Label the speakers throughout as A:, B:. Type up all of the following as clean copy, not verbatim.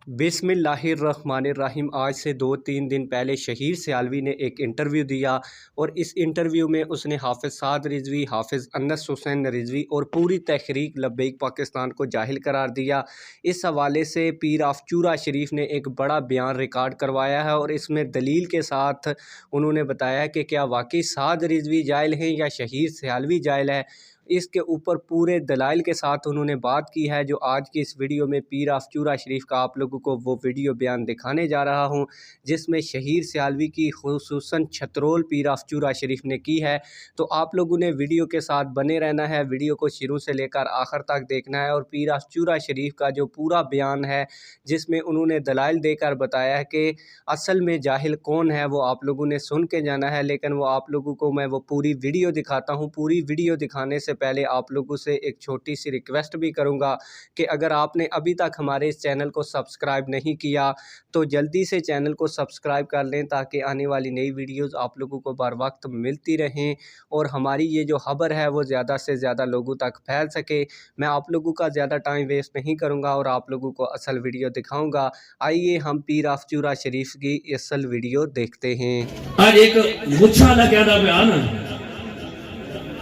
A: बिस्मिल्लाहिर्रहमानिर्रहीम। आज से 2-3 दिन पहले शहीर सियालवी ने एक इंटरव्यू दिया और इस इंटरव्यू में उसने हाफिज़ साद रिजवी, हाफिज़ अनस हुसैन रिजवी और पूरी तहरीक लब्बैक पाकिस्तान को जाहिल करार दिया। इस हवाले से पीर ऑफ चूरा शरीफ ने एक बड़ा बयान रिकॉर्ड करवाया है और इसमें दलील के साथ उन्होंने बताया कि क्या वाकई साद रिजवी जाहिल हैं या शहीर सियालवी जाहिल है। इसके ऊपर पूरे दलाइल के साथ उन्होंने बात की है, जो आज की इस वीडियो में पीर ऑफ चूरा शरीफ का आप लोगों को वो वीडियो बयान दिखाने जा रहा हूं, जिसमें शहीर सियालवी की खुसूसन छतरोल पीर ऑफ चूरा शरीफ ने की है। तो आप लोगों ने वीडियो के साथ बने रहना है, वीडियो को शुरू से लेकर आखिर तक देखना है और पीर ऑफ चूरा शरीफ का जो पूरा बयान है जिसमें उन्होंने दलाइल देकर बताया है कि असल में जाहिल कौन है, वो आप लोगों ने सुन के जाना है। लेकिन वो आप लोगों को मैं वो पूरी वीडियो दिखाता हूँ। पूरी वीडियो दिखाने से पहले आप लोगों से एक छोटी सी रिक्वेस्ट भी करूंगा कि अगर आपने अभी तक हमारे इस चैनल को सब्सक्राइब नहीं किया तो जल्दी से चैनल को सब्सक्राइब कर लें, ताकि आने वाली नई वीडियोस आप लोगों को बर वक्त मिलती रहें और हमारी ये जो खबर है वो ज़्यादा से ज़्यादा लोगों तक फैल सके। मैं आप लोगों का ज़्यादा टाइम वेस्ट नहीं करूँगा और आप लोगों को असल वीडियो दिखाऊँगा। आइए हम पीर ऑफ चूरा शरीफ की असल वीडियो देखते हैं।
B: आज एक मुच्छा ना कहना बयान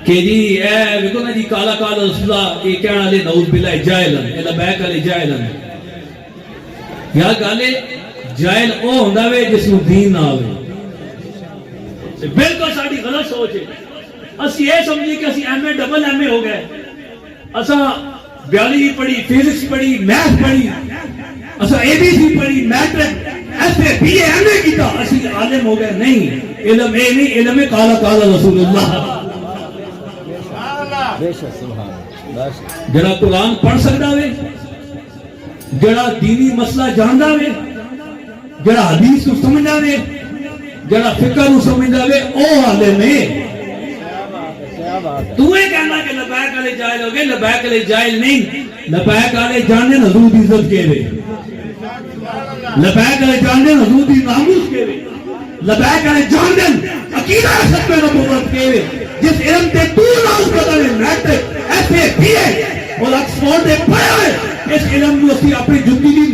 B: कि जी ए देखो ना जी काला काला रसूला ये कहने वाले नऊज बिल्लाह जाहिलन ए लबैक वाले जाहिलन या गाले जाहिल ओ हुंदा वे जिस नु दीन ना आवे। बिल्कुल साडी गलत सोच है। असि ये समझी कि असि एमए डबल एमए हो गए, असा बायोलॉजी पढ़ी, फिजिक्स पढ़ी, मैथ पढ़ी, असा एबीसी पढ़ी, मैट्रिक एफए बीए एमए कीता, असि आलिम हो गए। नहीं, इल्म ए नहीं, इल्म है काला काला रसूलुल्लाह। जड़ा कुरान पढ़ सकता वे, जड़ा दीनी मसला जानदा वे, जड़ा हदीस को समझदा वे, जड़ा फिक्र को समझदा वे, ओ आलिम है। तू ये कहना कि लबैक वाले जाहिल हो गए, लबैक वाले जाहिल नहीं, लबैक वाले जानने हुजूर दी इज्जत के वे, लबैक वाले जानने हुजूर दी नामूस के वे, लबैक वाले जानने अकीदा सत्य नबूवत के वे। जिस इल्म ते तू नाम पता है मैट्रिक एफए बीए और ऑक्सफोर्ड दे पढ़े इस इल्म को असि अपनी जिंदगी